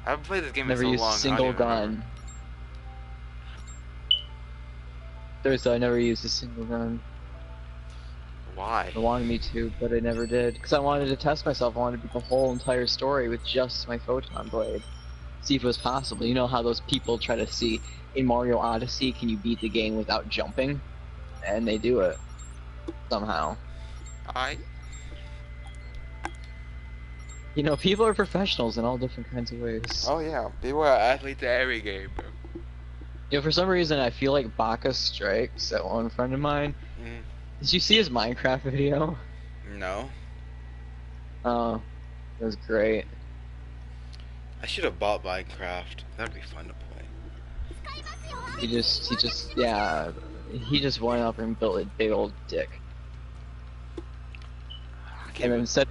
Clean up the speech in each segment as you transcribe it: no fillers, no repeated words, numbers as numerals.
I haven't played this game in Never so used a long. I don't single even remember. gun. Thursday, I never used a single gun. Why? I wanted me to, but I never did. Because I wanted to test myself. I wanted to beat the whole entire story with just my photon blade. See if it was possible. You know how those people try to see in Mario Odyssey, can you beat the game without jumping? And they do it. Somehow. You know, people are professionals in all different kinds of ways. Oh yeah, people are athletes at every game, bro. You know, for some reason, I feel like Baka Strikes, that one friend of mine. Mm. Did you see his Minecraft video? No. Oh, it was great. I should have bought Minecraft. That'd be fun to play. He just went up and built a big old dick. And then said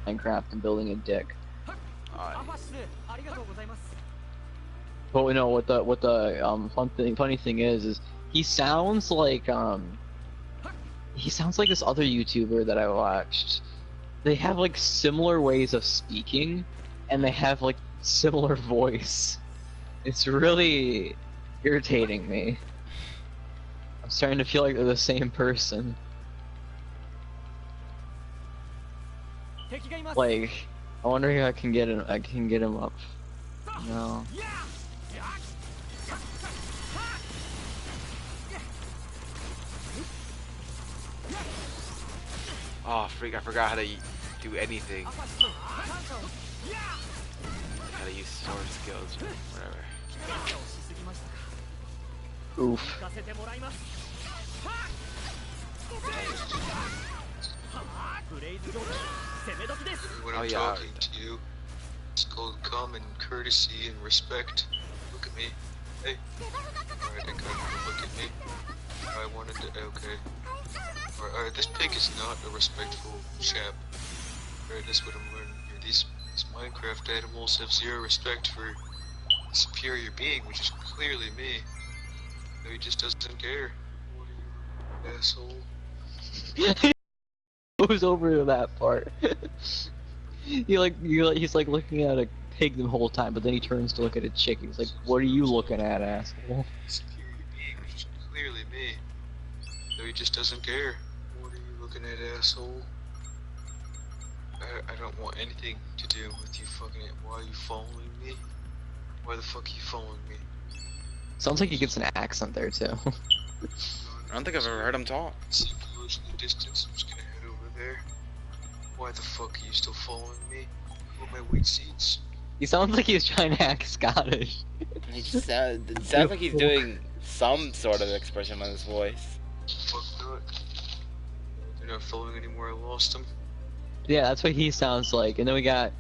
Minecraft and building a dick. But no, what the funny thing is he sounds like this other YouTuber that I watched. They have like similar ways of speaking, and they have like similar voice. It's really irritating me. I'm starting to feel like they're the same person. Like, I wonder if I can get him. I can get him up. No. Oh, freak! I forgot how to do anything. How to use sword skills or whatever. Oof. When Oh, I'm yeah, talking to you, it's called common courtesy and respect. Look at me. Hey. Alright, I got you to look at me. I wanted to. Okay. Alright, this pig is not a respectful chap. Alright, that's what I'm learning here. These Minecraft animals have zero respect for the superior being, which is clearly me. No, he just doesn't care. What are you, asshole? Goes over to that part. He's like looking at a pig the whole time, but then he turns to look at a chick. He's like, "What are you looking at, asshole?" Superior being, which is clearly me. No, he just doesn't care. What are you looking at, asshole? I don't want anything to do with you fucking it. Why are you following me? Why the fuck are you following me? Sounds like he gets an accent there too. I don't think I've ever heard him talk. See close in the distance. I'm just gonna head over there. Why the fuck are you still following me? What my wait seats? He sounds like he's trying to act Scottish. He just it sounds like he's doing some sort of expression on his voice. Fuck not. They're not following anymore. I lost them. Yeah, that's what he sounds like. And then we got,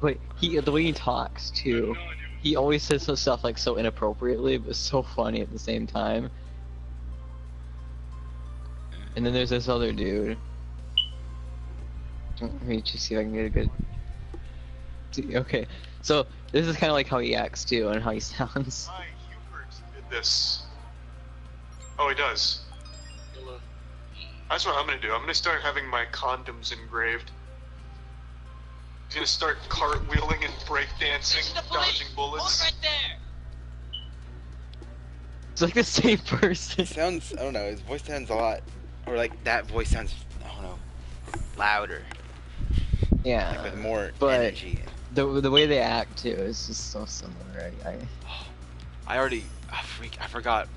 but the way he talks too. He always says some stuff like so inappropriately, but so funny at the same time. And then there's this other dude. Let me just see if I can get a good. Okay, so this is kind of like how he acts too, and how he sounds. Hi, Hubert did this. Oh, he does. Hello. That's what I'm gonna do. I'm gonna start having my condoms engraved. He's gonna start cartwheeling and breakdancing, dodging bullets. It's like the same person. Sounds, I don't know, his voice sounds a lot, or like that voice sounds, I don't know, louder, Yeah, like with more but energy. the way they act too is just so similar. I already, I forgot.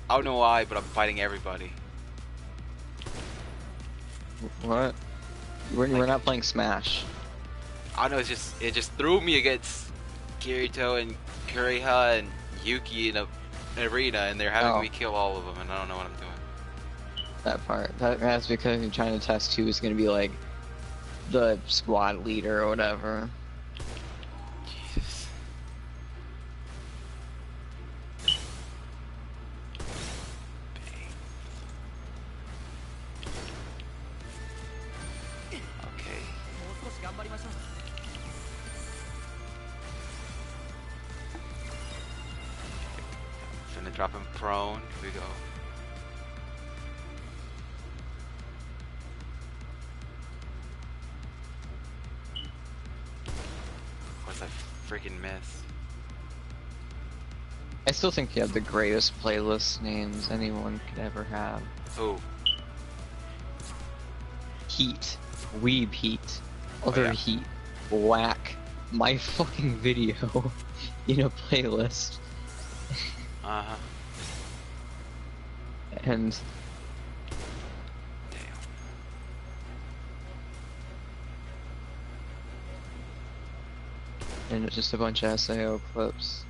I don't know why, but I'm fighting everybody. What? We're not playing Smash. I don't know, it just threw me against Kirito and Kuriha and Yuki in an arena, and they're having me kill all of them, and I don't know what I'm doing. That part. That's because you're trying to test who is going to be like the squad leader or whatever. Jesus. Okay. Gonna drop him prone. Here we go. freaking miss. I still think you have the greatest playlist names anyone could ever have. Oh. Heat. Weeb Heat. Other yeah. Heat. Whack. My fucking video in a playlist. Uh-huh. And Damn. and just a bunch of SAO clips.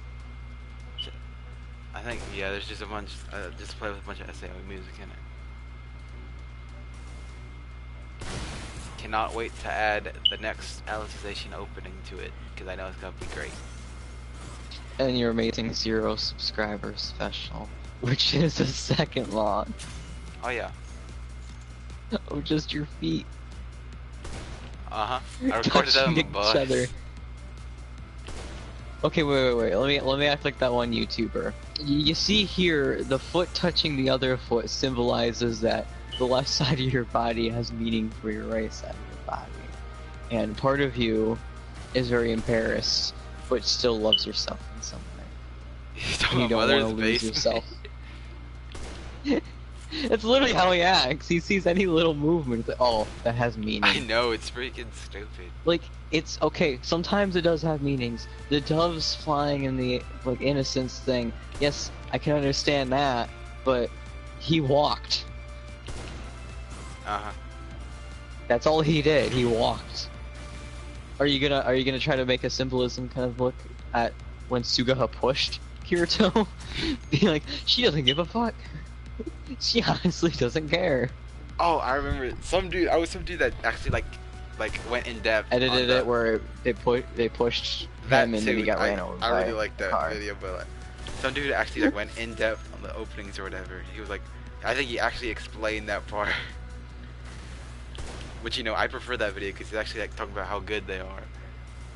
I think, yeah, there's just a bunch, just play with a bunch of SAO music in it. Cannot wait to add the next Alicization opening to it, because I know it's gonna be great. And your amazing 0 subscriber special, which is a second long. Oh yeah. Oh, just your feet. Uh-huh. I recorded that on the touching bus. each other. Okay, wait. Let me act like that one YouTuber. You see here, the foot touching the other foot symbolizes that the left side of your body has meaning for your right side of your body. And part of you is very embarrassed, but still loves yourself in some way. You're talking You about don't Mother's want to lose Basement. yourself. It's literally how he acts. He sees any little movement. Oh, that has meaning. I know, it's freaking stupid. Like, it's okay, sometimes it does have meanings. The doves flying in the, like, innocence thing, yes, I can understand that, but he walked. Uh-huh. That's all he did, he walked. Are you gonna try to make a symbolism kind of look at when Sugaha pushed Kirito? Be like, she doesn't give a fuck. She honestly doesn't care. Oh, I remember some dude that actually like went in depth. Edited it where they pushed him and then he got ran over I by really like a that car. video, but like, some dude actually like went in depth on the openings or whatever. He was like, I think he actually explained that part. Which, you know, I prefer that video because he's actually like talking about how good they are.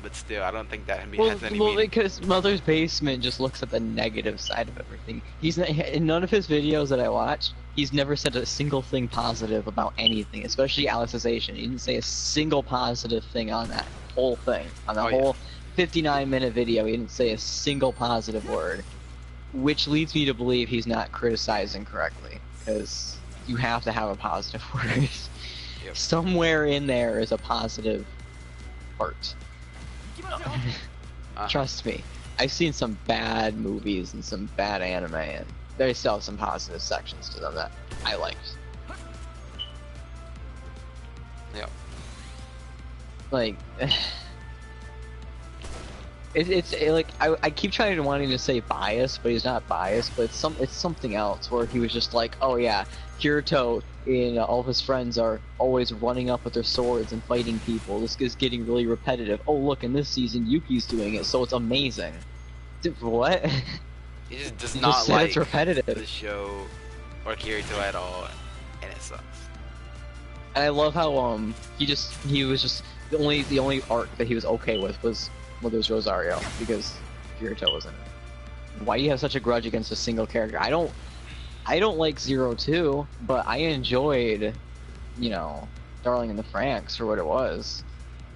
But still, I don't think that has any meaning. Because Mother's Basement just looks at the negative side of everything. He's not, in none of his videos that I watched, he's never said a single thing positive about anything, especially Alicization. He didn't say a single positive thing on that whole thing. On the whole 59-minute video, he didn't say a single positive word. Which leads me to believe he's not criticizing correctly, because you have to have a positive word. Yep. Somewhere in there is a positive part. Trust me, I've seen some bad movies and some bad anime, and they still have some positive sections to them that I liked. Yeah. Like, it's like I keep trying to wanting to say biased, but he's not biased. But it's something else where he was just like, oh yeah, Kirito and all of his friends are always running up with their swords and fighting people. This is getting really repetitive. Oh look, in this season Yuki's doing it, so it's amazing. Dude, what? He just does You not just said like it's repetitive. the show or Kirito at all, and it sucks. And I love how he was just the only arc that he was okay with was Rosario, because Kirito was in it. Why do you have such a grudge against a single character? I don't like 02, but I enjoyed, you know, Darling in the Franxx for what it was.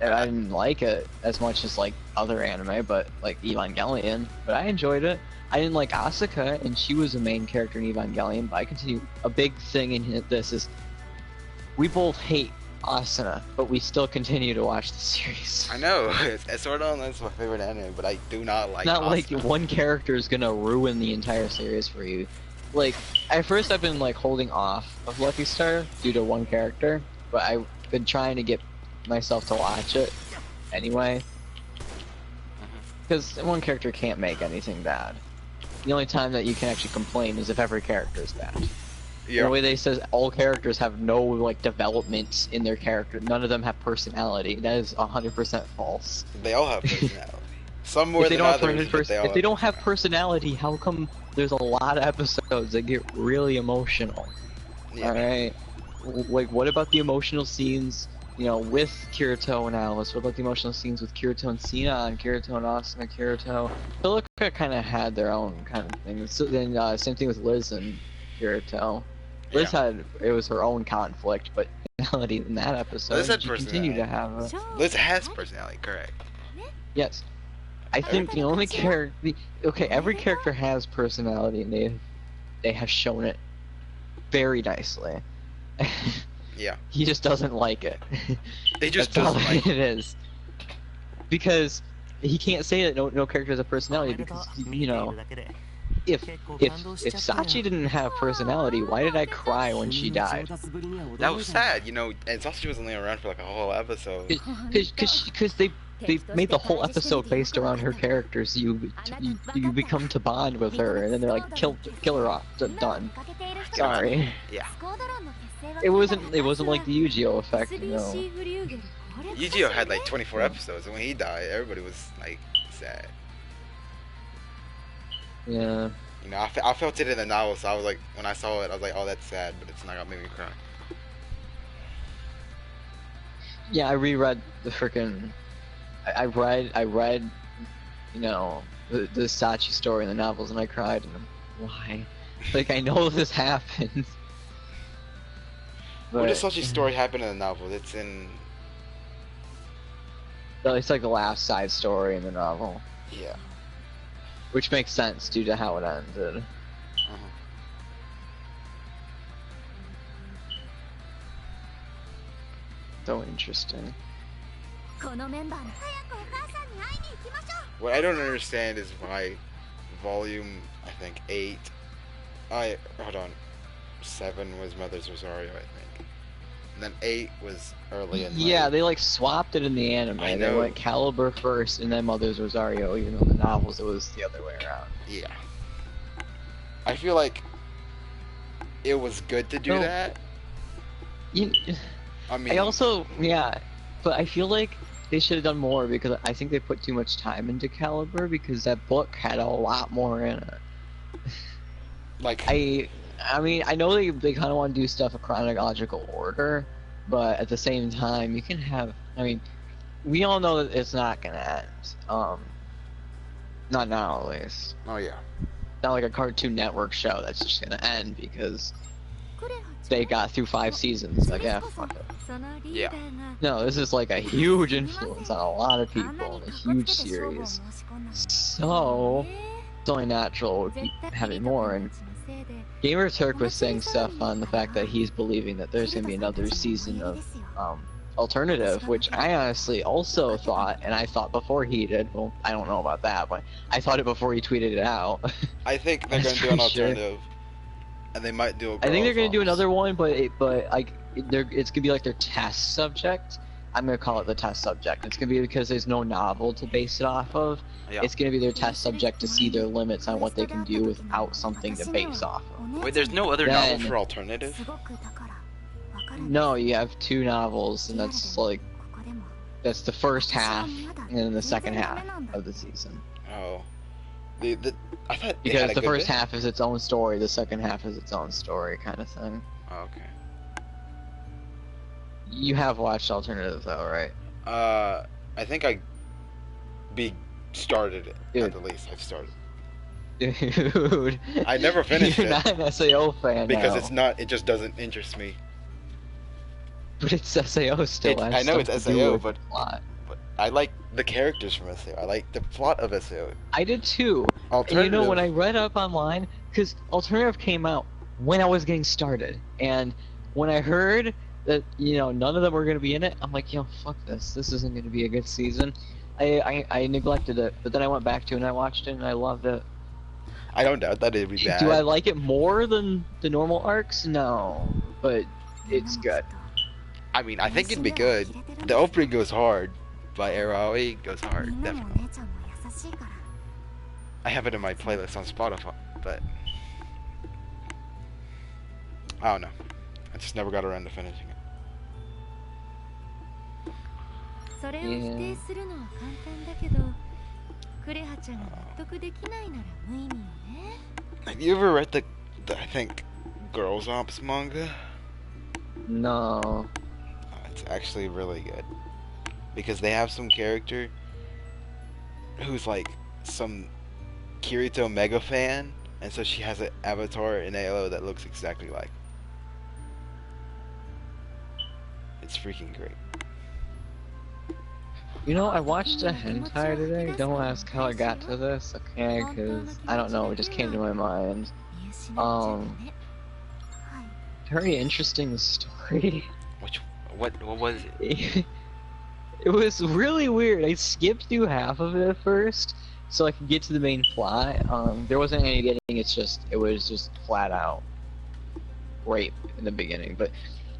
And I didn't like it as much as like other anime, but like Evangelion, but I enjoyed it. I didn't like Asuka, and she was a main character in Evangelion, but I continue. A big thing in this is we both hate Asuna, but we still continue to watch the series. I know, it's sort of that's my favorite anime, but I do not like. It's not like Asuna. one character is gonna ruin the entire series for you. Like, at first I've been like holding off of Lucky Star due to one character, but I've been trying to get myself to watch it anyway. Because one character can't make anything bad. The only time that you can actually complain is if every character is bad. Yeah. The way they says all characters have no like development in their character, none of them have personality. That is 100% false. They all have personality. Some more If they than don't have others, but they all if they don't have personality, how come there's a lot of episodes that get really emotional? Yeah. Alright? Like, what about the emotional scenes, you know, with Kirito and Alice? What about the emotional scenes with Kirito and Sinon, Kirito and Asuna, Kirito? Philippa kind of had their own kind of thing. So then, same thing with Liz and Kirito. Liz it was her own conflict, but personality in that episode, Liz had she continued to personality. have it. Liz has personality, correct? Yes. I think the only character, okay, every character has personality, and they have shown it very nicely. Yeah. He just doesn't like it. He just That's all doesn't like it is. Because he can't say that no character has a personality because you know, if Sachi didn't have personality, why did I cry when she died? That was sad, you know, and Sachi was only around for like a whole episode. Because they made the whole episode based around her character, so you become to bond with her, and then they're like kill her off, done. Sorry. Yeah. It wasn't like the Yu-Gi-Oh effect, you know. Yu-Gi-Oh had like 24 episodes, and when he died, everybody was like sad. Yeah. You know, I felt it in the novel, so I was like, when I saw it, I was like, oh, that's sad, but it's not gonna make me cry. Yeah, I reread the frickin'. I read, you know, the Sachi story in the novels, and I cried. And why? Like, I know this happens. Where does Sachi's story happen in the novel? It's in. It's like the last side story in the novel. Yeah. Which makes sense due to how it ended. So interesting. What I don't understand is why volume, I think, 8, hold on, 7 was Mother's Rosario, I think. And then 8 was early in Yeah, they like swapped it in the anime. I They know. went Caliber first and then Mother's Rosario, even though in the novels it was the other way around. Yeah. I feel like it was good to do No. that. I mean, I also, yeah, but I feel like they should have done more because I think they put too much time into Caliber because that book had a lot more in it. like, I mean, I know they kind of want to do stuff in chronological order, but at the same time, you can have. I mean, we all know that it's not gonna end. Not now, at least. oh yeah. Not like a Cartoon Network show that's just gonna end because they got through 5 seasons. Like, yeah, fuck it. Yeah. No, this is like a huge influence on a lot of people, a huge series. So, it's only natural we'll keep having more. And Gamer Turk was saying stuff on the fact that he's believing that there's gonna be another season of Alternative, which I honestly also thought, and I thought before he did. Well, I don't know about that, but I thought it before he tweeted it out. I think they're That's gonna do an pretty sure. alternative, and they might do a. I think they're gonna do Girls' another one, but like it's gonna be like their test subject. I'm gonna call it the test subject. It's gonna be because there's no novel to base it off of. Yeah. It's gonna be their test subject to see their limits on what they can do without something to base off of. Wait, there's no other Then- novel for alternative? No, you have 2 novels, and that's the first half and then the second half of the season. Oh. I thought they had Because a the good first bit. half is its own story, the second half is its own story, kind of thing. Oh, okay. You have watched Alternative, though, right? I think I started it. Dude. At the least, I've started. Dude. I never finished You're it. not an SAO fan Because now. it's not. It just doesn't interest me. But it's SAO still. I know it's SAO, but plot. I like the characters from SAO. I like the plot of SAO. I did too. And Alternative. you know, when I read up online, because Alternative came out when I was getting started, and when I heard that, you know, none of them were going to be in it, I'm like, yo, fuck this. This isn't going to be a good season. I neglected it, but then I went back to it and I watched it and I loved it. I don't doubt that it'd be bad. Do I like it more than the normal arcs? No, but it's good. I mean, I think it'd be good. The opening goes hard. By Araoi goes hard, definitely. I have it in my playlist on Spotify, but I don't know. I just never got around to finishing it. Have you ever read the I think Girls Ops manga? No. It's actually really good because they have some character who's like some Kirito mega fan, and so she has an avatar in ALO that looks exactly like. It's freaking great. You know, I watched a hentai today. Don't ask how I got to this, okay? Because I don't know, it just came to my mind. Very interesting story. What was it? It was really weird. I skipped through half of it at first, so I could get to the main plot. There wasn't any getting. It was just flat out rape in the beginning. But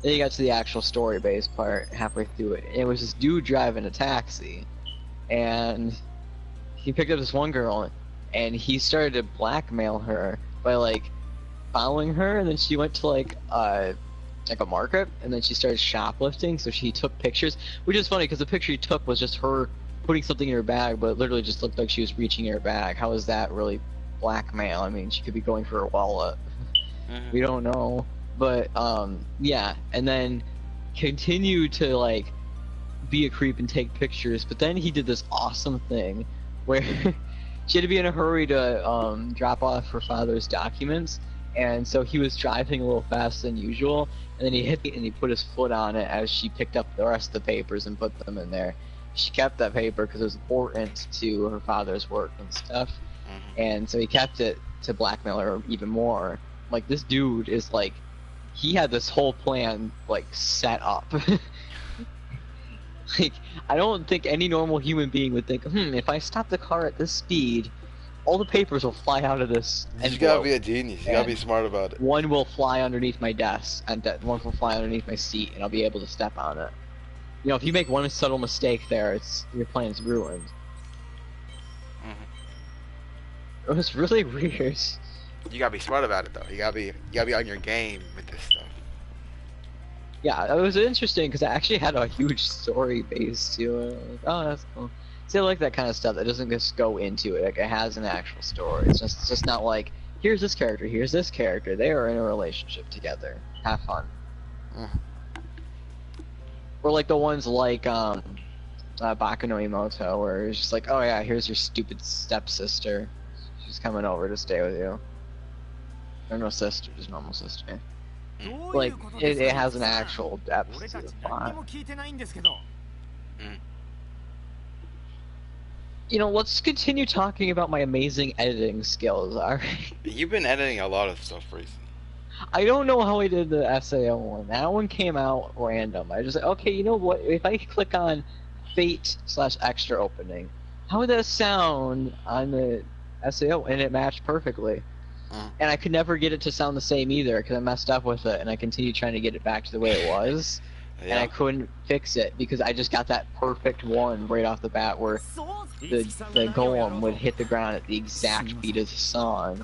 then you got to the actual story-based part halfway through it. It was this dude driving a taxi, and he picked up this one girl, and he started to blackmail her by like following her, and then she went to like a market, and then she started shoplifting, so she took pictures, which is funny because the picture he took was just her putting something in her bag, but it literally just looked like she was reaching in her bag. How is that really blackmail? I mean, she could be going for her wallet. We don't know. But, yeah, and then continued to, like, be a creep and take pictures, but then he did this awesome thing where she had to be in a hurry to, drop off her father's documents, and so he was driving a little faster than usual, and then he hit it and he put his foot on it as she picked up the rest of the papers and put them in there. She kept that paper because it was important to her father's work and stuff, and so he kept it to blackmail her even more. Like, this dude is like, he had this whole plan like set up. Like, I don't think any normal human being would think, if I stop the car at this speed, all the papers will fly out of this envelope. You gotta be a genius. You gotta be smart about it. One will fly underneath my desk, and one will fly underneath my seat, and I'll be able to step on it. You know, if you make one subtle mistake there, your plan's ruined. It was really weird. You gotta be smart about it, though. You gotta be on your game with this stuff. Yeah, it was interesting because I actually had a huge story base to it. Like, oh, that's cool. See, I like that kind of stuff that doesn't just go into it. Like, it has an actual story. It's just not like, here's this character, here's this character. They are in a relationship together. Have fun. Or like the ones like Baku no Imoto, where it's just like, oh yeah, here's your stupid stepsister. She's coming over to stay with you. Or no sister, just normal sister. Like, it has an actual depth to the plot. You know, let's continue talking about my amazing editing skills, alright? You've been editing a lot of stuff recently. I don't know how I did the SAO one. That one came out random. I just said, okay, you know what? If I click on Fate/extra opening, how would that sound on the SAO? And it matched perfectly. And I could never get it to sound the same either because I messed up with it, and I continued trying to get it back to the way it was. And I couldn't fix it because I just got that perfect one right off the bat where the golem would hit the ground at the exact beat of the song.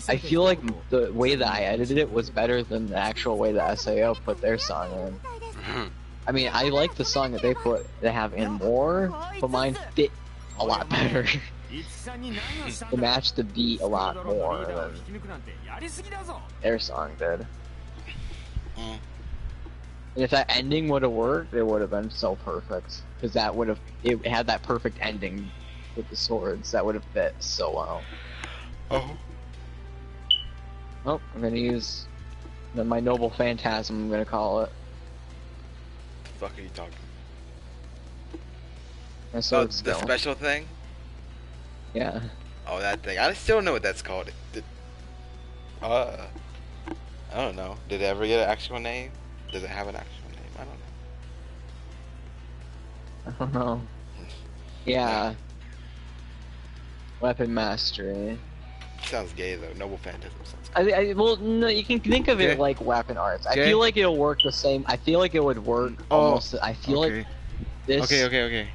I feel like the way that I edited it was better than the actual way that SAO put their song in. I mean, I like the song that they have in more, but mine fit a lot better. It matched the beat a lot more than their song did. And if that ending would have worked, it would have been so perfect. Because it had that perfect ending with the swords. That would have fit so well. Oh, I'm gonna use my noble phantasm, I'm gonna call it. What the fuck are you talking? My sword skill. The special thing? Yeah. Oh, that thing. I still don't know what that's called. I don't know. Did it ever get an actual name? Does it have an actual name? I don't know. Yeah. Weapon mastery. Sounds gay though. Noble phantasm sounds gay. Well, no, you can think of it like weapon arts. I feel like it'll work the same. I feel like it would work almost. I feel like this. Okay.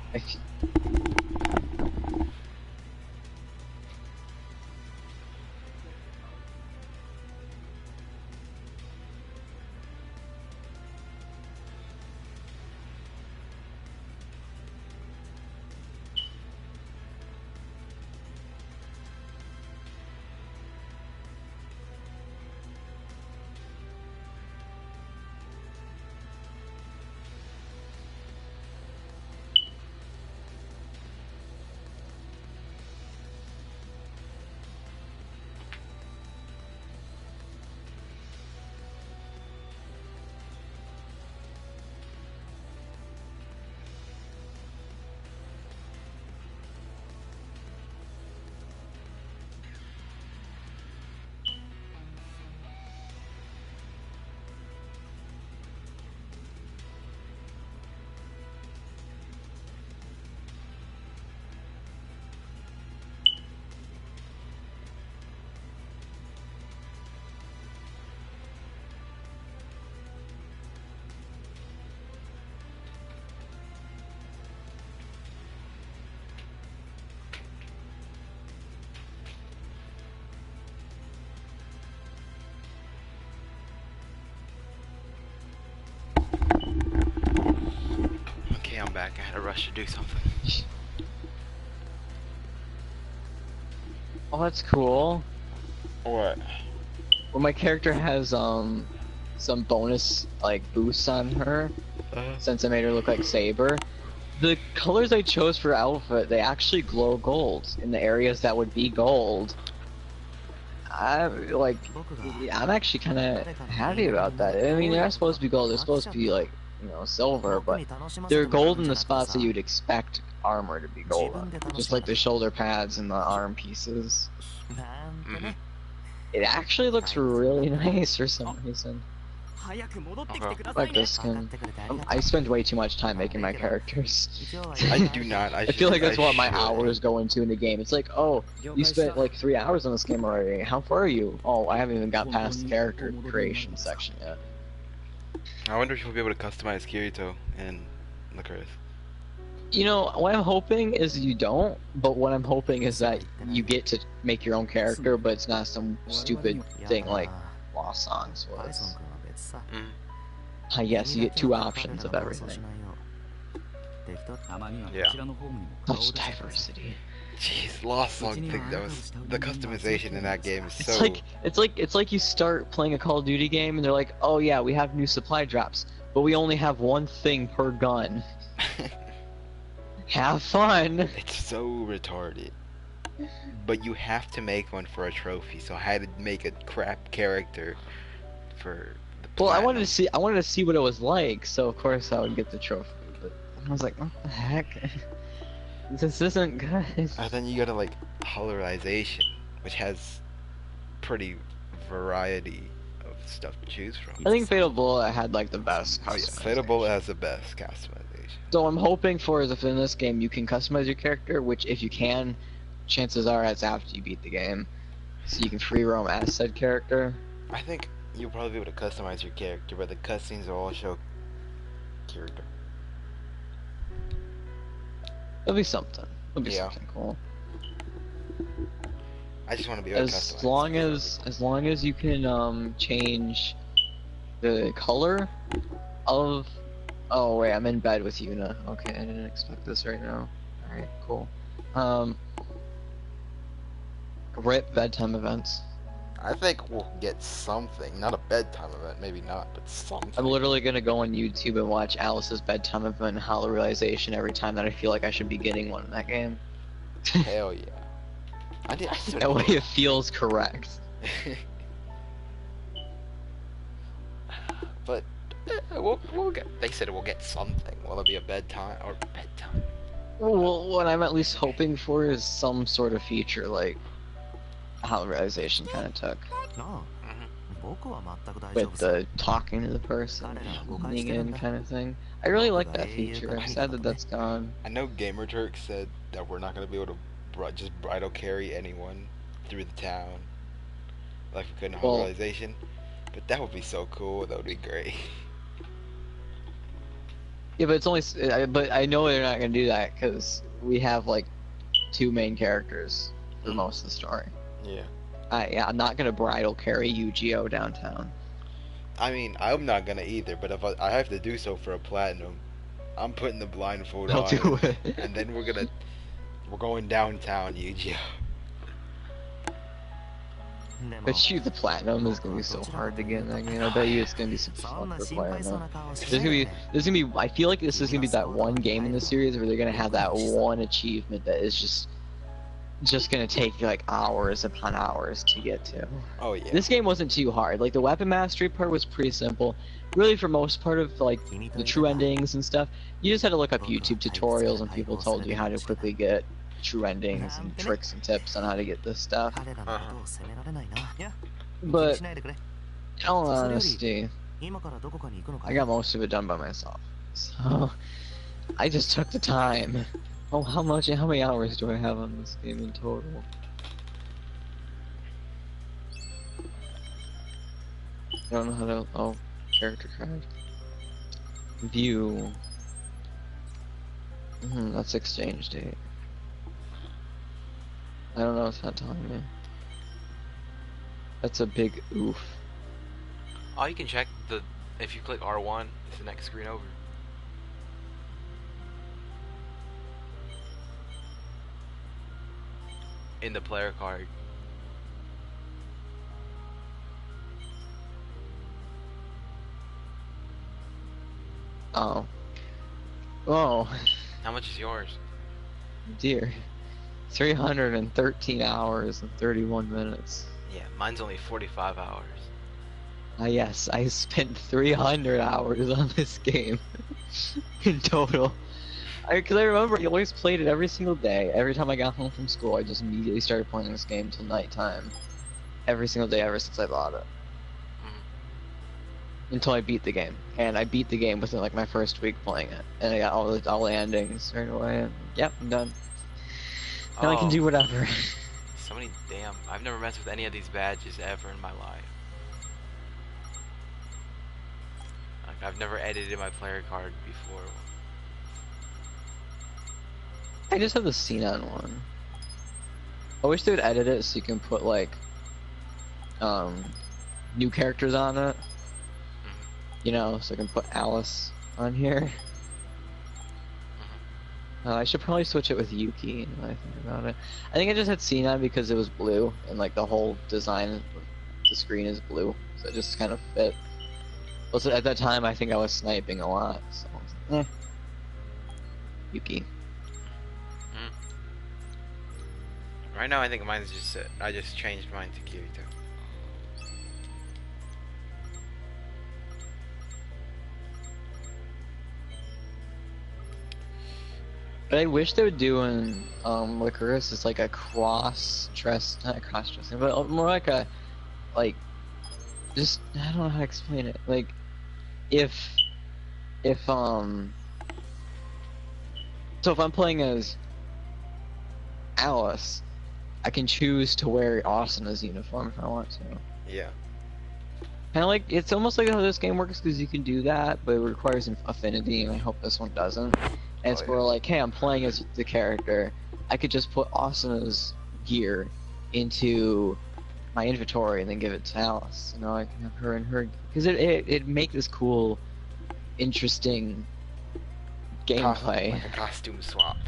back. I had to rush to do something. Oh, that's cool. What? Well, my character has some bonus like boosts on her since I made her look like Saber. The colors I chose for her outfit, they actually glow gold in the areas that would be gold. I'm actually kind of happy about that. I mean, they're not supposed to be gold; they're supposed to be like, you know, silver, but they're gold in the spots that you'd expect armor to be gold on, just like the shoulder pads and the arm pieces. Mm-hmm. It actually looks really nice for some reason. I like this skin. I spend way too much time making my characters. I do not. I feel like that's what my should. hours go into in the game. It's like, oh, you spent like 3 hours on this game already. How far are you? Oh, I haven't even got past the character creation section yet. I wonder if you'll be able to customize Kirito and Licorice. You know, what I'm hoping is you don't, but what I'm hoping is that you get to make your own character, but it's not some stupid thing like Lost Songs was. Yes, you get 2 options of everything. Yeah. Such diversity. Jeez, Lost Song thing, that was the customization in that game is so. It's like you start playing a Call of Duty game and they're like, oh yeah, we have new supply drops, but we only have 1 thing per gun. Have fun. It's so retarded. But you have to make one for a trophy, so I had to make a crap character for the Well, I platinum. wanted to see what it was like, so of course I would get the trophy. But I was like, what the heck? This isn't good. And then you go to like Colorization, which has pretty variety of stuff to choose from. I think Fatal Bullet had like the best. Oh yeah, Fatal Bullet has the best customization. So I'm hoping for is if in this game you can customize your character, which if you can, chances are it's after you beat the game, so you can free roam as said character. I think you'll probably be able to customize your character, but the cutscenes will all show character. It'll be something. It'll be Yeah. something cool. I just want to be able to customize. As long as you can change the color of. Oh wait, I'm in bed with Yuna. Okay, I didn't expect this right now. All right, cool. RIP bedtime events. I think we'll get something. Not a bedtime event, maybe not, but something. I'm literally gonna go on YouTube and watch Alice's bedtime event and Hollow Realization every time that I feel like I should be getting one in that game. Hell yeah. That way it feels correct. But we'll get. They said we'll get something. Will it be a bedtime or bedtime? Well, what I'm at least hoping for is some sort of feature like Hollow Realization kind of took. With the talking to the person, leaning in kind of thing. I really like that feature. I'm sad that that's gone. I know Gamer Turk said that we're not gonna be able to just bridal carry anyone through the town like we could in Hollow Realization, but that would be so cool. That would be great. Yeah, but it's only. But I know they're not gonna do that because we have like 2 main characters for most of the story. Yeah. I'm not gonna bridal carry Yu-Gi-Oh downtown. I mean, I'm not gonna either, but if I have to do so for a platinum, I'm putting the blindfold I'll on, do it. and then we're going downtown Yu-Gi-Oh. Bet you the platinum is gonna be so hard to get in that game. I bet you it's gonna be super fun for playing though. There's gonna be. I feel like this is gonna be that one game in the series where they're gonna have that one achievement that is just gonna take like hours upon hours to get to. Oh yeah. This game wasn't too hard. Like the weapon mastery part was pretty simple. Really, for most part of like the true endings and stuff, you just had to look up YouTube tutorials and people told you how to quickly get true endings and tricks and tips on how to get this stuff. But in all honesty, I got most of it done by myself. So I just took the time. Oh, how many hours do I have on this game in total? I don't know how to. Oh, character card. View. That's exchange date. I don't know, it's not telling me. That's a big oof. Oh, you can check if you click R1, it's the next screen over. in the player card. Oh. Oh, How much is yours? dear. 313 hours and 31 minutes. Yeah, mine's only 45 hours. Yes, I spent 300 hours on this game in total. Because I remember I always played it every single day. Every time I got home from school, I just immediately started playing this game till nighttime. Every single day ever since I bought it. Until I beat the game. And I beat the game within like my first week playing it. And I got all the endings right away. And yep, I'm done. Now I can do whatever. So many damn. I've never messed with any of these badges ever in my life. Like, I've never edited my player card before. I just have the Xenon one. I wish they would edit it so you can put like new characters on it. You know, so I can put Alice on here. I should probably switch it with Yuki now that I think about it. I think I just had Xenon because it was blue and like the whole design of the screen is blue, so it just kind of fit. Also, at that time, I think I was sniping a lot, so I was like, Yuki. Right now, I think mine's just I just changed mine to Kirito. But I wish they would do in Licorice is like a cross-dress, not cross-dressing, but more like a, just, I don't know how to explain it. Like, if so if I'm playing as Alice, I can choose to wear Asuna's uniform if I want to. Yeah. Kind of like, it's almost like how this game works because you can do that, but it requires an affinity, and I hope this one doesn't. And it's more like, hey, I'm playing as the character. I could just put Asuna's gear into my inventory and then give it to Alice. You know, I can have her and her, because it make this cool, interesting gameplay. Like a costume swap.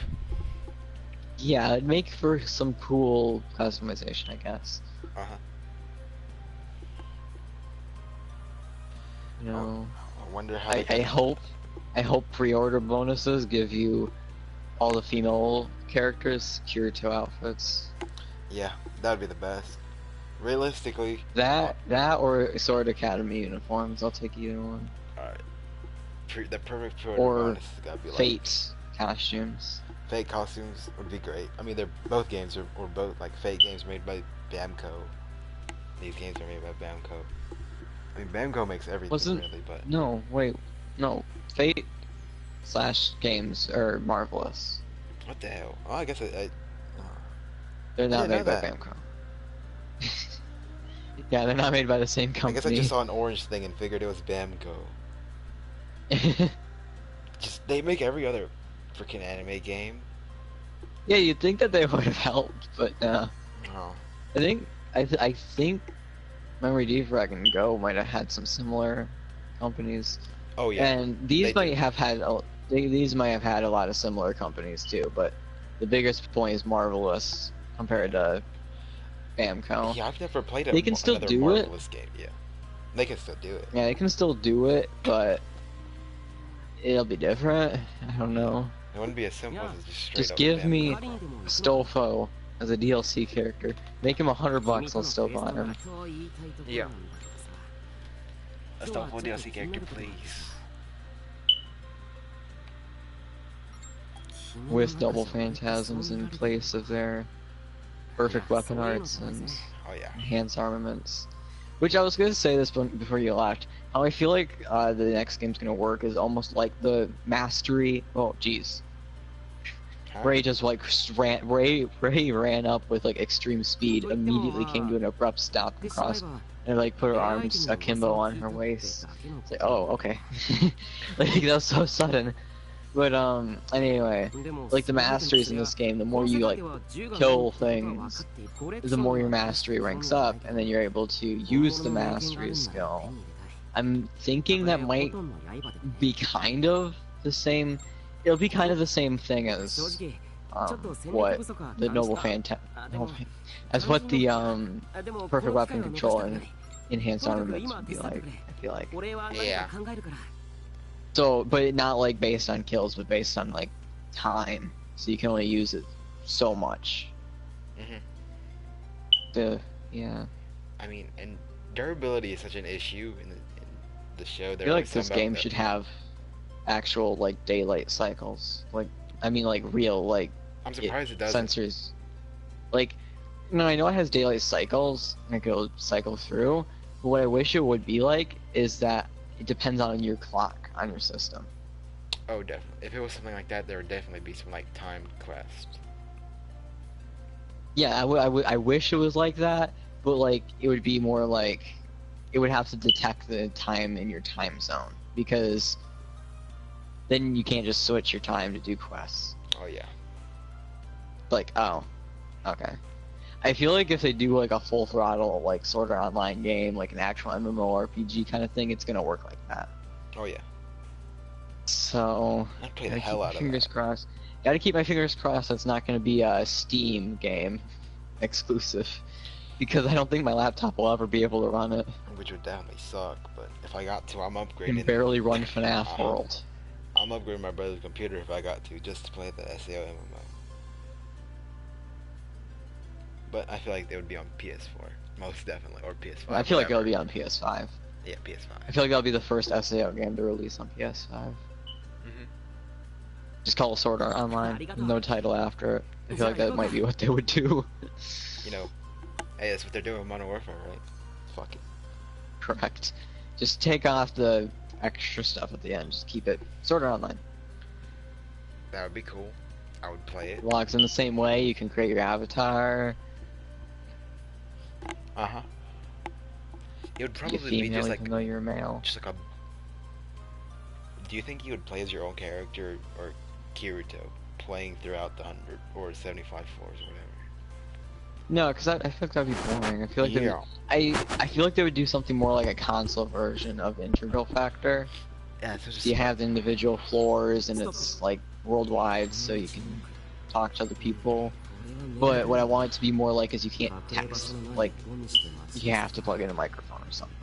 Yeah, it'd make for some cool customization, I guess. You know, I wonder how. I hope pre-order bonuses give you all the female characters Kirito outfits. Yeah, that would be the best. Realistically. That or Sword Academy uniforms. I'll take either one. Alright. The perfect pre-order Or bonus has got to be like. Fate costumes. Fate costumes would be great. I mean, both games are both like Fate games made by Bamco. These games are made by Bamco. I mean, Bamco makes everything really, but. No, wait, no. Fate/games are Marvelous. What the hell? Oh, I guess They're didn't not made know by that. Bamco. Yeah, they're not made by the same company. I guess I just saw an orange thing and figured it was Bamco. Just they make every other freaking anime game. Yeah, you'd think that they would have helped, but Oh. I think Memory Defrag and Go might have had some similar companies. Oh yeah. And these They might do. have had these might have had a lot of similar companies too, but the biggest point is Marvelous compared to Bamco. Yeah, I've never played They can still another do it. Marvelous game. Yeah, they can still do it. Yeah, they can still do it, but it'll be different. I don't know. It wouldn't be as simple as just straight Just up give me Bamco. Stolfo as a DLC character. Make him $100, I'll still buy him. Yeah. A Stolfo DLC character, please. With double phantasms in place of their perfect weapon arts and Oh yeah. enhanced armaments. Which I was going to say this before you left. How I feel like the next game's going to work is almost like the Mastery. Oh, jeez. Ray just like Ray ran up with like extreme speed, immediately came to an abrupt stop and cross, and like put her arms akimbo on her waist. It's like, oh, okay. Like that was so sudden. But anyway, like the masteries in this game, the more you like kill things, the more your mastery ranks up, and then you're able to use the mastery skill. I'm thinking that might be kind of the same. It'll be kind of the same thing as what the Noble as what the perfect weapon control and enhanced armaments would be like. I feel like. Yeah. So, but not like based on kills, but based on like time. So you can only use it so much. Yeah. I mean, and durability is such an issue in the show. I feel like this game should have actual like daylight cycles. Like, I mean, like real like. I'm surprised it doesn't. Sensors. Like, no, I know it has daylight cycles, and it goes cycle through. But what I wish it would be like is that it depends on your clock on your system. Oh, definitely. If it was something like that, there would definitely be some like timed quest. Yeah, I wish it was like that, but like it would be more like it would have to detect the time in your time zone, because then you can't just switch your time to do quests. Oh yeah. Like, oh, okay. I feel like if they do like a full throttle like Sword Art Online game, like an actual MMORPG kind of thing, it's gonna work like that. Oh yeah. So I'd play the hell out of fingers that. crossed. Gotta keep my fingers crossed that's not gonna be a Steam game exclusive, because I don't think my laptop will ever be able to run it. Which would definitely suck, but if I got to, I'm I upgrading. can barely run FNAF World. I'm upgrading my brother's computer if I got to, just to play the SAO MMO. But I feel like they would be on PS4, most definitely, or PS5. I feel like it'll whatever. be on PS5. Yeah, PS5. I feel like that'll be the first SAO game to release on PS5. Just call it Sword Art Online, no title after it. I feel like that might be what they would do. You know, hey, that's what they're doing with Modern Warfare, right? Fuck it. Correct. Just take off the extra stuff at the end. Just keep it Sword Art Online. That would be cool. I would play it. It logs in the same way. You can create your avatar. Uh-huh. It would Be a probably be female just like even though you're a male. just like a. Do you think you would play as your own character or Kirito playing throughout the 100 or 75 floors or whatever? No, because I feel like that'd be boring. I feel like Yeah. I feel like they would do something more like a console version of Integral Factor. Yeah, so just So you have the individual floors and it's like worldwide, so you can talk to other people. But what I want it to be more like is you can't text. Like you have to plug in a microphone or something.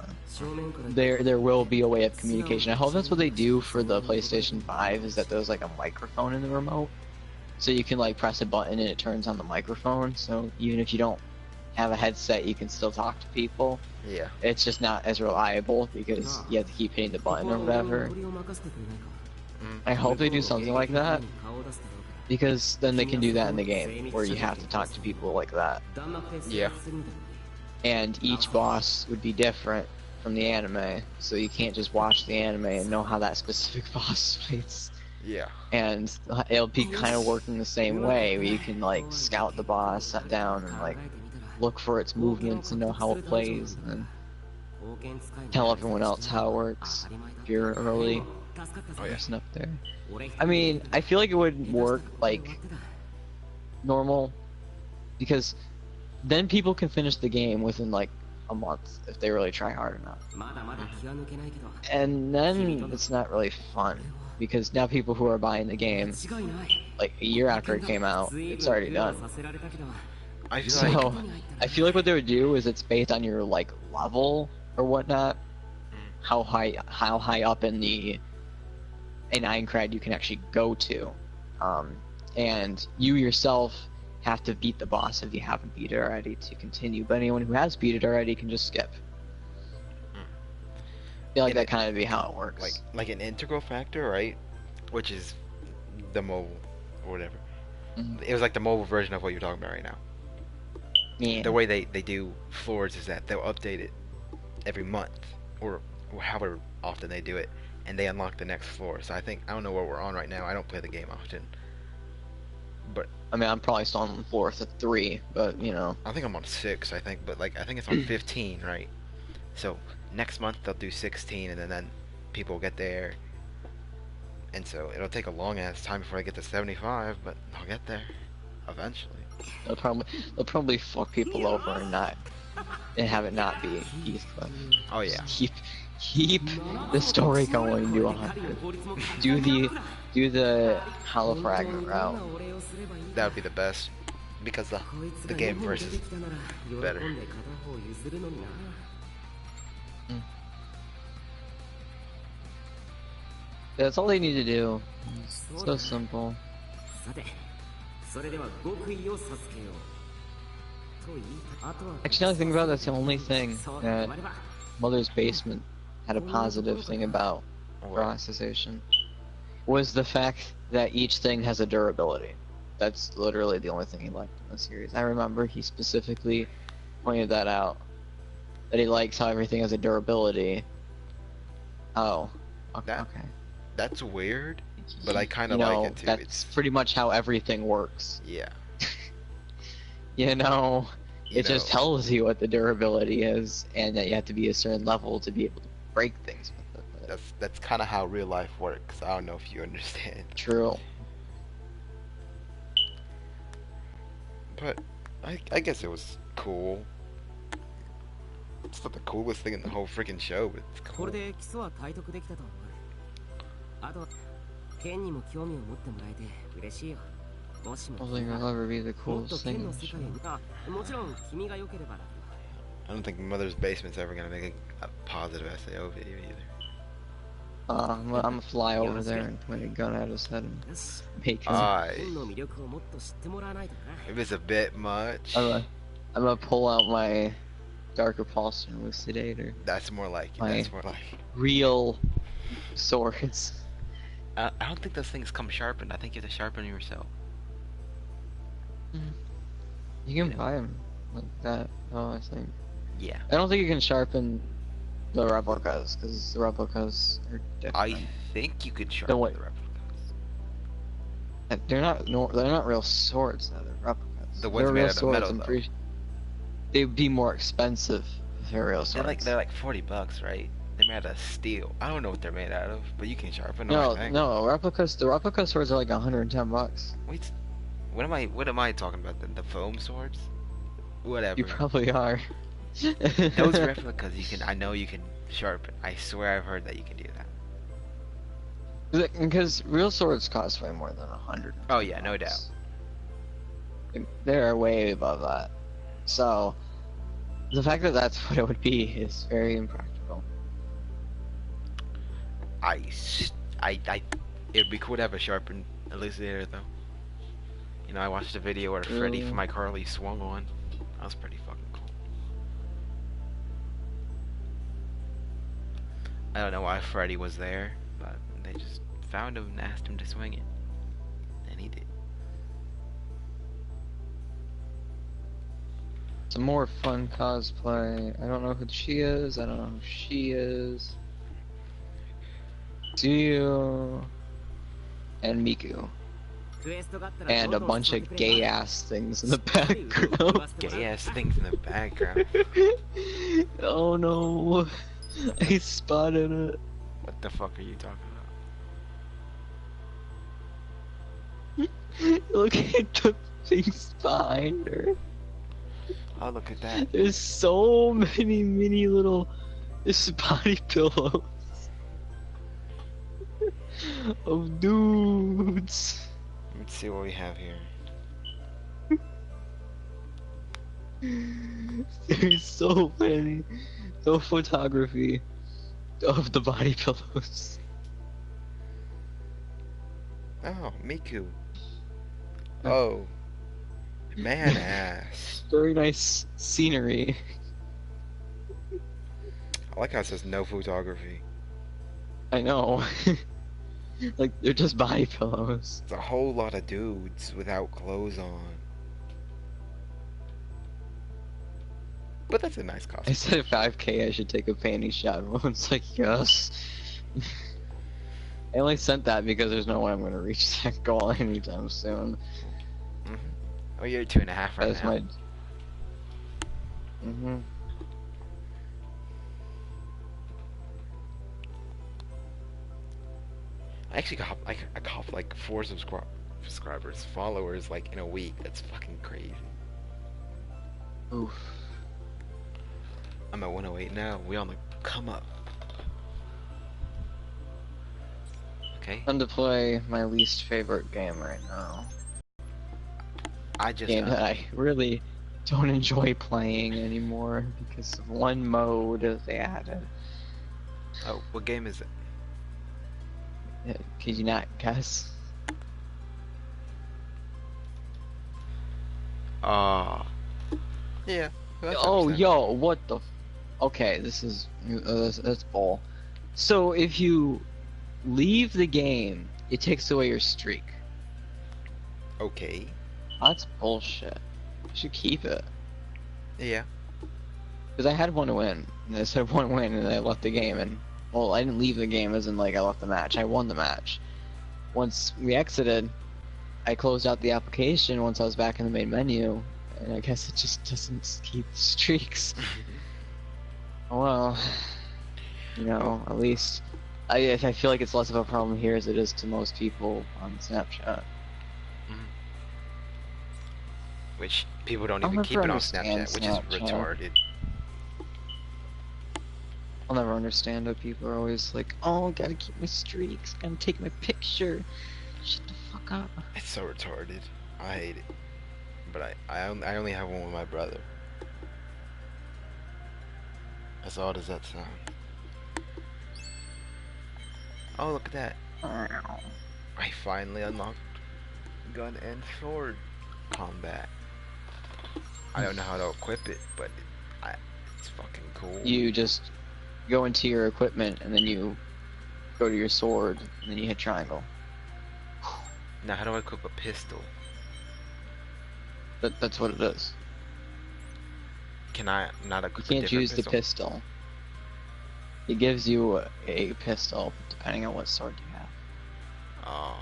There will be a way of communication. I hope that's what they do for the PlayStation 5, is that there's like a microphone in the remote. So you can like press a button and it turns on the microphone, so even if you don't have a headset you can still talk to people. Yeah. It's just not as reliable because you have to keep hitting the button or whatever. I hope they do something like that, because then they can do that in the game where you have to talk to people like that. Yeah. And each boss would be different from the anime, so you can't just watch the anime and know how that specific boss fights. Yeah. And it'll be kind of working the same way, where you can like scout the boss, sit down and like look for its movements and know how it plays, and then tell everyone else how it works if you're early person up there. I mean, I feel like it would work like normal, because then people can finish the game within like a month if they really try hard enough. And then it's not really fun, because now people who are buying the game like a year after it came out, it's already done. I feel So like I feel like what they would do is it's based on your like level or whatnot, how high up in Aincrad you can actually go to, and you yourself have to beat the boss if you haven't beat it already to continue. But anyone who has beat it already can just skip. I feel like that kind of be how it works. like an integral factor, right? Which is the mobile or whatever. It was like the mobile version of what you're talking about right now. Yeah. The way they do floors is that they'll update it every month or however often they do it, and they unlock the next floor. So I don't know where we're on right now. I don't play the game often, but I mean, I'm probably still on floor 3, but you know. I think I'm on 6. I think it's on 15, right? So next month they'll do 16, and then people will get there, and so it'll take a long ass time before I get to 75, but I'll get there eventually. They'll probably fuck people over and have it not be Heathcliff. Oh yeah. Keep the story going to 100. Do Do the Hollow Fragment route. That would be the best because the game versus better. That's all they need to do. It's so simple. Actually, now I think about it, that's the only thing that Mother's Basement had a positive thing about Rock Cessation. Was the fact that each thing has a durability. That's literally the only thing he liked in the series. I remember he specifically pointed that out. That he likes how everything has a durability. Oh. Okay. That's weird, but I kind of You know, like it too. That's pretty much how everything works. Yeah. You know, You it just know. tells you what the durability is, and that you have to be a certain level to be able to break things with it. That's kind of how real life works. I don't know if you understand. True. But I guess it was cool. It's not the coolest thing in the whole freaking show, but it's こ cool. れで基礎は体得できたと思う。あとは剣にも興味を持ってもらえて嬉しいよ。もし I も don't think it'll ever be the もっと coolest thing 剣 in の the 世 show. 界にもちろん君が良ければだ I don't think Mother's Basement's ever gonna make a positive SAO video either. I'm gonna fly over there and point a gun at his head and よし make him. 剣の魅力をもっと知ってもらわないとな It was a bit much. I'm gonna pull out my Dark Repulsor and Elucidator. That's more like it. My- That's more like. Real swords. I don't think those things come sharpened. I think you have to sharpen them yourself. You can buy them like that, though, I think. Yeah. I don't think you can sharpen the replicas, because the replicas are different. I think you could sharpen way- the replicas. They're not real swords, though. They're replicas. The ones They're made real out of swords, metal, I'm though. pretty- They'd be more expensive if they're real swords. They're like $40, right? They're made out of steel. I don't know what they're made out of, but you can sharpen them. No, I think. no, replicas. The replica swords are like $110. Wait, what am I talking about? The foam swords? Whatever. You probably are. Those replicas I know you can sharpen. I swear I've heard that you can do that. Because real swords cost way more than 100. Oh yeah, no doubt. They're way above that. So, the fact that that's what it would be is very impractical. It'd be cool to have a sharpened elucidator though. You know, I watched a video where Freddy from iCarly swung on. That was pretty fucking cool. I don't know why Freddy was there, but they just found him and asked him to swing it. And he did. Some more fun cosplay. I don't know who she is. I don't know who she is. Tsuyu and Miku. クエストがあったら And a どんどん bunch 使 of ってくれ gay な ass things in the background. Gay ass things in the background. Oh no. I spotted it. What the fuck are you talking about? Look at the things behind her. Oh, look at that. There's so many mini little body pillows of dudes. Let's see what we have here. There's so many. No photography of the body pillows. Oh, Miku. Oh. Man ass. Very nice scenery. I like how it says no photography. I know. Like, they're just body pillows. It's a whole lot of dudes without clothes on. But that's a nice I costume. said 5K I should take a panty shot. Everyone's like, yes. I only sent that because there's no way I'm gonna reach that goal anytime soon. Oh, you're 2.5 right That's now. my. Mhm. I actually got like 4 subscribers, followers like in a week. That's fucking crazy. Oof. I'm at 108 now. We on the come up. Okay. Fun to play my least favorite game right now. I just. Game that I really don't enjoy playing anymore because of one mode that they added. Oh, what game is it? Could you not guess? Yeah. That's Oh, understandable. yo, what the? Okay, this is that's bull. So if you leave the game, it takes away your streak. Okay. That's bullshit. You should keep it. Yeah. Because I had one win, and I said one win, and I left the game, and well, I didn't leave the game as in like I left the match. I won the match. Once we exited, I closed out the application once I was back in the main menu, and I guess it just doesn't keep streaks. Oh well, you know, at least I feel like it's less of a problem here as it is to most people on Snapchat. Which people don't I'll even never keep it on understand Snapchat, which is Snapchat. retarded. I'll never understand how people are always like, oh, gotta keep my streaks, gotta take my picture. Shut the fuck up. It's so retarded. I hate it. But I only have one with my brother. As odd as that sound. Oh, look at that. I finally unlocked gun and sword combat. I don't know how to equip it, but it's fucking cool. You just go into your equipment and then you go to your sword and then you hit triangle. Now, how do I equip a pistol? That's what it is. Can I not You equip a can't different use the pistol. It gives you a pistol depending on what sword you have. Oh.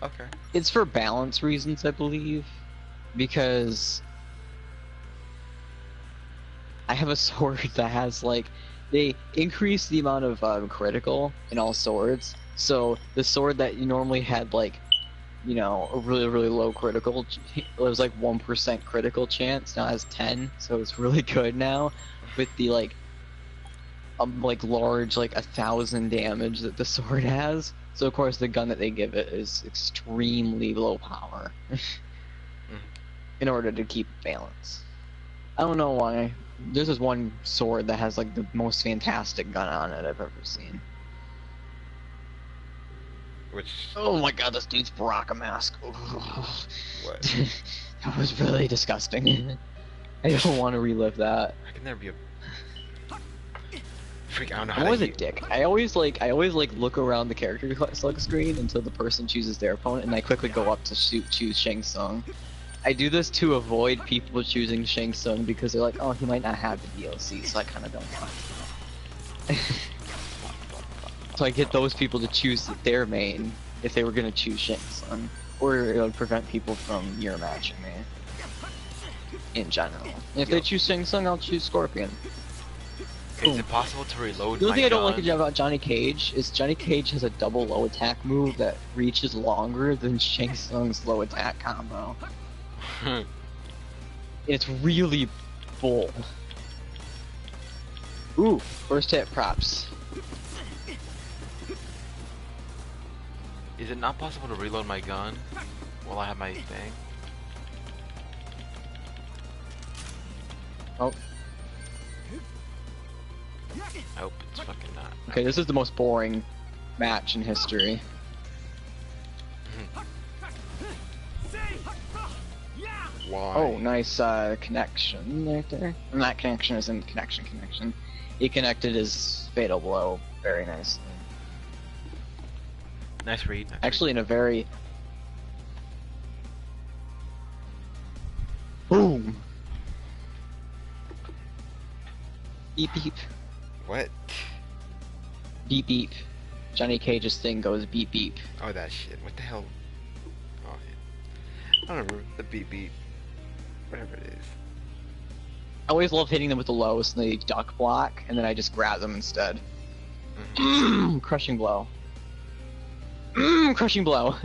Okay. It's for balance reasons, I believe, because I have a sword that has like they increase the amount of critical in all swords. So the sword that you normally had like, you know, a really low critical, it was like 1% critical chance. Now it has 10, so it's really good now with the like large like 1,000 damage that the sword has. So of course the gun that they give it is extremely low power in order to keep balance. I don't know why. There's this one sword that has like the most fantastic gun on it I've ever seen. Which? Oh my god, this dude's Baraka mask. What? That was really disgusting. I don't want to relive that. I can never be a freak. I don't know I'm how always to a dick. I always look around the character select screen until the person chooses their opponent, and I quickly go up to choose Shang Tsung. I do this to avoid people choosing Shang Tsung because they're like, oh, he might not have the DLC, so I kind of don't want. So I get those people to choose their main if they were gonna choose Shang Tsung, or it would prevent people from mirror matching me. In general, if they choose Shang Tsung, I'll choose Scorpion. Is it possible to reload The my only thing I don't like gun? about Johnny Cage is Johnny Cage has a double low attack move that reaches longer than Shang Tsung's low attack combo. It's really full. Ooh, first hit props. Is it not possible to reload my gun while I have my thing? Oh, I hope it's fucking not. okay, this is the most boring match in history. Why? Oh, nice connection right there. Not connection as in connection. He connected his fatal blow very nicely. Nice read. Nice Actually, in a very... Boom! Beep beep. What? Beep beep. Johnny Cage's thing goes beep beep. Oh, that shit. What the hell? Oh, yeah. I don't remember the beep beep. Whatever it is. I always love hitting them with the lows and they duck block, and then I just grab them instead. Crushing blow. Crushing blow.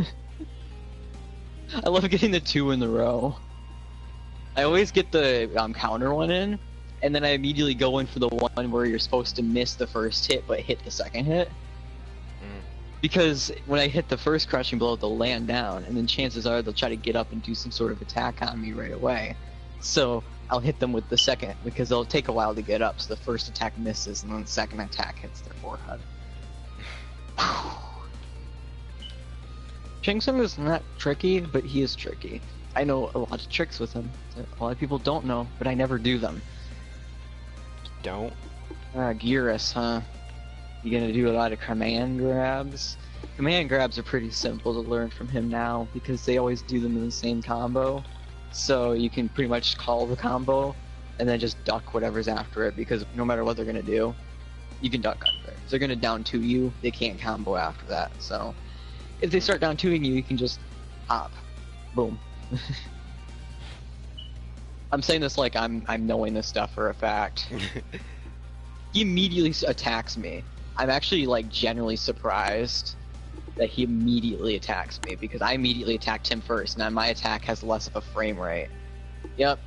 I love getting the 2 in the row. I always get the counter one in, and then I immediately go in for the one where you're supposed to miss the first hit but hit the second hit. Because when I hit the first crushing blow, they'll land down, and then chances are they'll try to get up and do some sort of attack on me right away. So I'll hit them with the second, because they'll take a while to get up, so the first attack misses, and then the second attack hits their forehead. Shang Tsung is not tricky, but he is tricky. I know a lot of tricks with him that a lot of people don't know, but I never do them. Don't. Gearus, huh? You gonna do a lot of command grabs? Command grabs are pretty simple to learn from him now, because they always do them in the same combo. So you can pretty much call the combo, and then just duck whatever's after it, because no matter what they're gonna do, you can duck under it. If they're gonna down 2 you, they can't combo after that, so... If they start down 2ing you, you can just hop. Boom. I'm saying this like I'm knowing this stuff for a fact. He immediately attacks me. I'm actually like generally surprised that he immediately attacks me, because I immediately attacked him first, and my attack has less of a frame rate. Yep.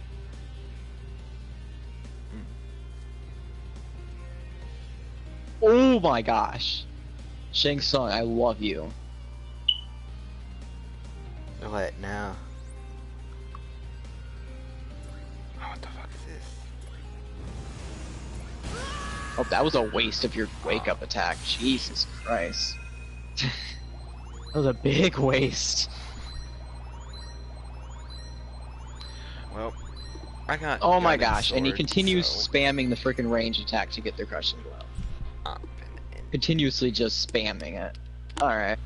Oh my gosh. Shang Tsung, I love you. What now? Oh, what the fuck is this? Oh, that was a waste of your wake-up attack. Jesus Christ. That was a big waste. Well, I got. Oh my gun gosh, and he sword, continues so- spamming the freaking range attack to get their crushing blow. Up and Continuously just spamming it. Alright.